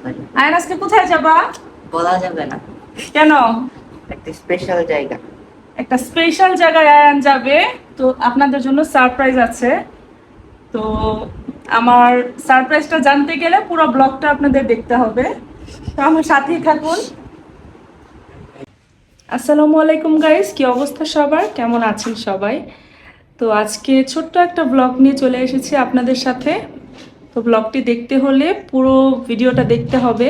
পারি। আয়ন আজকে কোথায় যাবা? বলা যাবে না। কেন? একটা স্পেশাল জায়গা। একটা স্পেশাল জায়গায় আয়ান যাবে। তো আপনাদের জন্য সারপ্রাইজ আছে। তো আমার সারপ্রাইজটা জানতে গেলে পুরো ব্লগটা আপনাদের দেখতে হবে। তো আমার সাথেই থাকুন। আসসালামু আলাইকুম গাইস, কি অবস্থা সবার, কেমন আছেন সবাই? তো আজকে ছোট্ট একটা ব্লগ নিয়ে চলে এসেছি আপনাদের সাথে। তো ব্লগটি দেখতে হলে পুরো ভিডিওটা দেখতে হবে।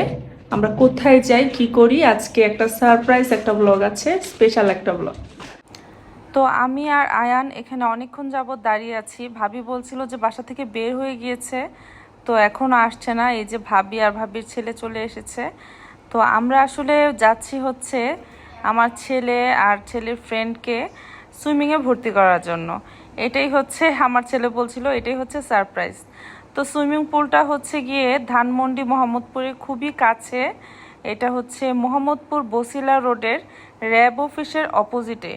আমরা কোথায় যাই, কি করি, আজকে একটা সারপ্রাইজ একটা ব্লগ আছে, স্পেশাল একটা ব্লগ। তো আমি আর আয়ান এখানে অনেকক্ষণ যাবৎ দাঁড়িয়ে আছি। ভাবি বলছিল যে বাসা থেকে বের হয়ে গিয়েছে, তো এখনও আসছে না। এই যে ভাবি আর ভাবির ছেলে চলে এসেছে। তো আমরা আসলে যাচ্ছি হচ্ছে আমার ছেলে আর ছেলের ফ্রেন্ডকে সুইমিংয়ে ভর্তি করার জন্য। এটাই হচ্ছে, আমার ছেলে বলছিল এটাই হচ্ছে সারপ্রাইজ। তো সুইমিং পুলটা হচ্ছে গিয়ে ধানমন্ডি মোহাম্মদপুরের খুবই কাছে। এটা হচ্ছে মোহাম্মদপুর বসিলা রোডের র্যাব অফিসের অপোজিটে।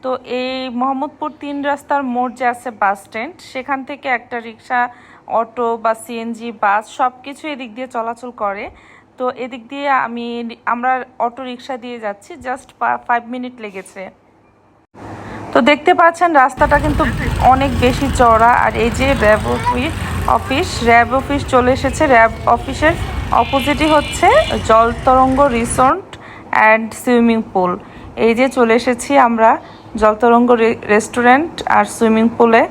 তো এই মোহাম্মদপুর ৩ রাস্তার মোড় যে আছে বাস স্ট্যান্ড, সেখান থেকে একটা রিক্সা, অটো বা সিএনজি বাস সব কিছু এদিক দিয়ে চলাচল করে। তো এদিক দিয়ে আমরা অটো রিক্সা দিয়ে যাচ্ছি, জাস্ট 5 মিনিট লেগেছে। তো দেখতে পাচ্ছেন রাস্তাটা কিন্তু অনেক বেশি চওড়া। আর এই যে র্যাব অফিস চলে এসেছে। র্যাব অফিসের অপোজিটই হচ্ছে জলতরঙ্গ রিসোর্ট অ্যান্ড সুইমিং পুল। এই যে চলে এসেছি আমরা জলতরঙ্গ রেস্টুরেন্ট আর সুইমিং পুলে।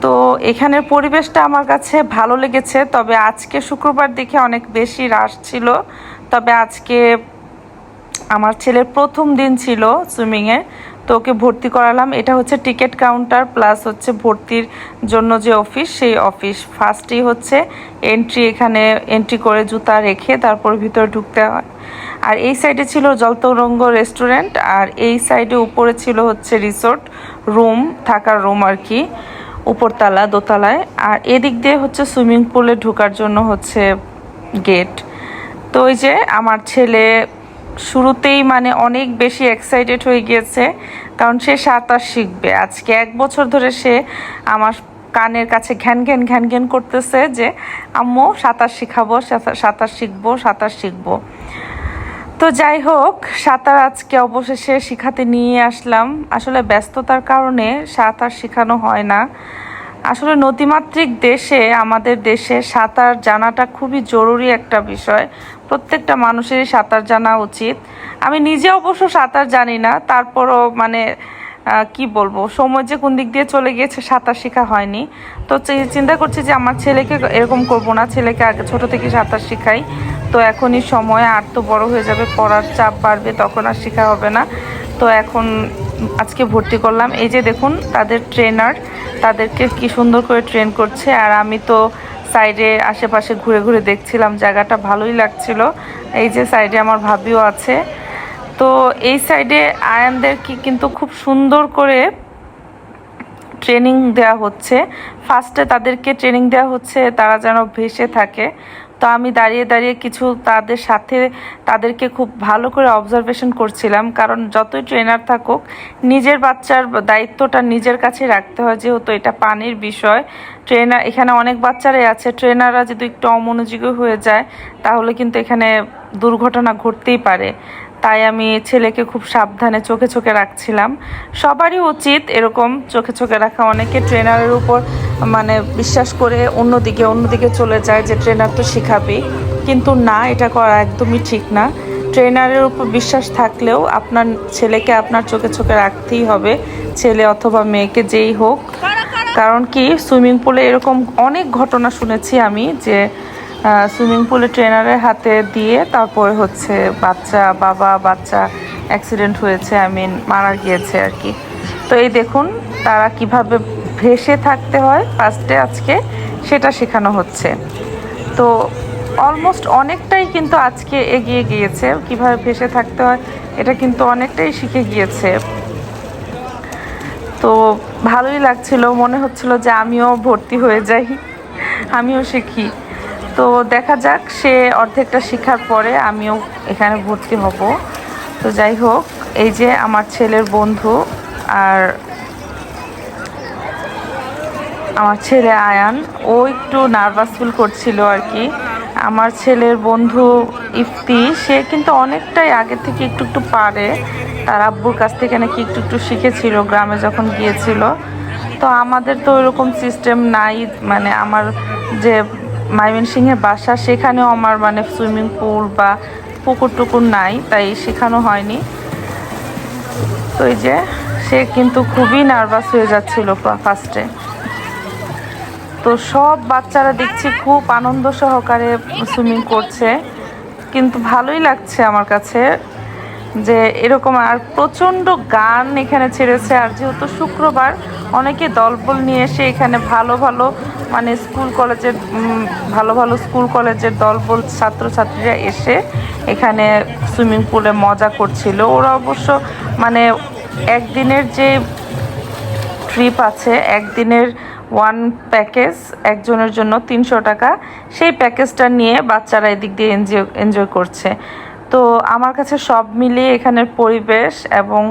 তো এখানের পরিবেশটা আমার কাছে ভালো লেগেছে, তবে আজকে শুক্রবার দেখে অনেক বেশি রাশ ছিল। তবে আজকে আমার ছেলের প্রথম দিন ছিল সুইমিংয়ে, তো ওকে ভর্তি করালাম। এটা হচ্ছে টিকিট কাউন্টার প্লাস হচ্ছে ভর্তির জন্য যে অফিস, সেই অফিস। ফার্স্টেই হচ্ছে এন্ট্রি, এখানে এন্ট্রি করে জুতা রেখে তারপর ভিতরে ঢুকতে হয়। আর এই সাইডে ছিল জলতরঙ্গ রেস্টুরেন্ট, আর এই সাইডে উপরে ছিল হচ্ছে রিসোর্ট রুম, থাকার রুম আর কি, উপরতলা দোতলায়। আর এদিক দিয়ে হচ্ছে সুইমিং পুলে ঢোকার জন্য হচ্ছে গেট। তো ওই যে আমার ছেলে শুরুতেই মানে অনেক বেশি এক্সাইটেড হয়ে গিয়েছে, কারণ সে সাঁতার শিখবে। আজকে 1 বছর ধরে সে আমার কানের কাছে ঘ্যান ঘ্যান ঘ্যান ঘ্যান করতেছে যে আম্মু সাঁতার শিখাবো, সাঁতার শিখবো, সাঁতার শিখবো। তো যাই হোক, সাঁতার আজকে অবশেষে শিখাতে নিয়ে আসলাম। আসলে ব্যস্ততার কারণে সাঁতার শেখানো হয় না। আসলে নদীমাতৃক দেশে, আমাদের দেশে সাঁতার জানাটা খুবই জরুরি একটা বিষয়। প্রত্যেকটা মানুষেরই সাঁতার জানা উচিত। আমি নিজে অবশ্য সাঁতার জানি না, তারপরও মানে কি বলবো, সময় যে কোন দিক দিয়ে চলে গিয়েছে সাঁতার শেখা হয়নি। তো চিন্তা করছি যে আমার ছেলেকে এরকম করব না, ছেলেকে আগে ছোট থেকে সাঁতার শেখাই। তো এখনই সময়, আর তো বড় হয়ে যাবে, পড়ার চাপ বাড়বে, তখন আর শেখা হবে না। তো এখন আজকে ভর্তি করলাম। এই যে দেখুন তাদের ট্রেনার, তাদেরকে কি সুন্দর করে ট্রেন করছে। আর আমি তো সাইডে আশেপাশে ঘুরে ঘুরে দেখছিলাম, জায়গাটা ভালোই লাগছিল। এই যে সাইডে আমার ভাবিও আছে। তো এই সাইডে আয়ানদেরকে কিন্তু খুব সুন্দর করে ট্রেনিং দেওয়া হচ্ছে। ফার্স্টে তাদেরকে ট্রেনিং দেওয়া হচ্ছে তারা যেন ভেসে থাকে। তো আমি দাঁড়িয়ে দাঁড়িয়ে কিছু তাদের সাথে তাদেরকে খুব ভালো করে অবজারভেশন করছিলাম, কারণ যতই ট্রেনার থাকুক নিজের বাচ্চার দায়িত্বটা নিজের কাছে রাখতে হয়, যেহেতু এটা পানির বিষয়। ট্রেনার এখানে অনেক বাচ্চারাই আছে, ট্রেনাররা যদি একটু অমনোযোগী হয়ে যায় তাহলে কিন্তু এখানে দুর্ঘটনা ঘটতেই পারে। তাই আমি ছেলেকে খুব সাবধানে চোখে চোখে রাখছিলাম। সবারই উচিত এরকম চোখে চোখে রাখা। অনেকে ট্রেনারের উপর মানে বিশ্বাস করে অন্যদিকে চলে যায় যে ট্রেনার তো শেখাবেই, কিন্তু না, এটা করা একদমই ঠিক না। ট্রেনারের উপর বিশ্বাস থাকলেও আপনার ছেলেকে আপনার চোখে চোখে রাখতেই হবে, ছেলে অথবা মেয়েকে যেই হোক। কারণ কি, সুইমিং পুলে এরকম অনেক ঘটনা শুনেছি আমি যে সুইমিং পুলে ট্রেনারের হাতে দিয়ে তারপরে হচ্ছে বাচ্চা অ্যাক্সিডেন্ট হয়েছে, মারা গিয়েছে আর কি। তো এই দেখুন তারা কিভাবে ভেসে থাকতে হয় ফার্স্টে আজকে সেটা শেখানো হচ্ছে। তো অলমোস্ট অনেকটাই কিন্তু আজকে এগিয়ে গিয়েছে, কিভাবে ভেসে থাকতে হয় এটা কিন্তু অনেকটাই শিখে গিয়েছে। তো ভালোই লাগছিল, মনে হচ্ছিল যে আমিও ভর্তি হয়ে যাই, আমিও শিখি। তো দেখা যাক, সে অর্ধেকটা শেখার পরে আমিও এখানে ভর্তি হব। তো যাই হোক, এই যে আমার ছেলের বন্ধু আর আমার ছেলে আয়ান, ও একটু নার্ভাস ফিল করছিল আর কি। আমার ছেলের বন্ধু ইফতি, সে কিন্তু অনেকটাই আগে থেকে একটু একটু পারে। তার আব্বুর কাছ থেকে নাকি একটু একটু শিখেছিল গ্রামে যখন গিয়েছিল। তো আমাদের তো ওইরকম সিস্টেম নাই, মানে আমার যে ময়মনসিংহে বাসা সেখানেও আমার মানে সুইমিং পুল বা পুকুর টুকুর নাই, তাই শেখানো হয়নি। তো এই যে সে কিন্তু খুবই নার্ভাস হয়ে যাচ্ছিল ফার্স্টে। তো সব বাচ্চারা দেখছি খুব আনন্দ সহকারে সুইমিং করছে, কিন্তু ভালোই লাগছে আমার কাছে যে এরকম। আর প্রচণ্ড গান এখানে ছেড়েছে, আর যেহেতু শুক্রবার অনেকে দলবল নিয়ে এসে এখানে ভালো ভালো মানে ভালো ভালো স্কুল কলেজের দলবল ছাত্রছাত্রীরা এসে এখানে সুইমিং পুলে মজা করছিল। ওরা অবশ্য মানে একদিনের যে ট্রিপ আছে, একদিনের ওয়ান প্যাকেজ, একজনের জন্য 300 টাকা, সেই প্যাকেজটা নিয়ে বাচ্চারা এদিক দিয়ে এনজয় করছে। তো আমার কাছে সব মিলিয়ে এখানের পরিবেশ এবং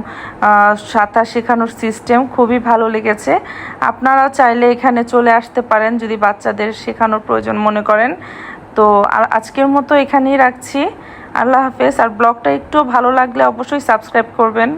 সাঁতার শেখানোর সিস্টেম খুবই ভালো লেগেছে। আপনারাও চাইলে এখানে চলে আসতে পারেন যদি বাচ্চাদের শেখানোর প্রয়োজন মনে করেন। তো আর আজকের মতো এখানেই রাখছি। আল্লাহ হাফেজ। আর ব্লগটা একটু ভালো লাগলে অবশ্যই সাবস্ক্রাইব করবেন।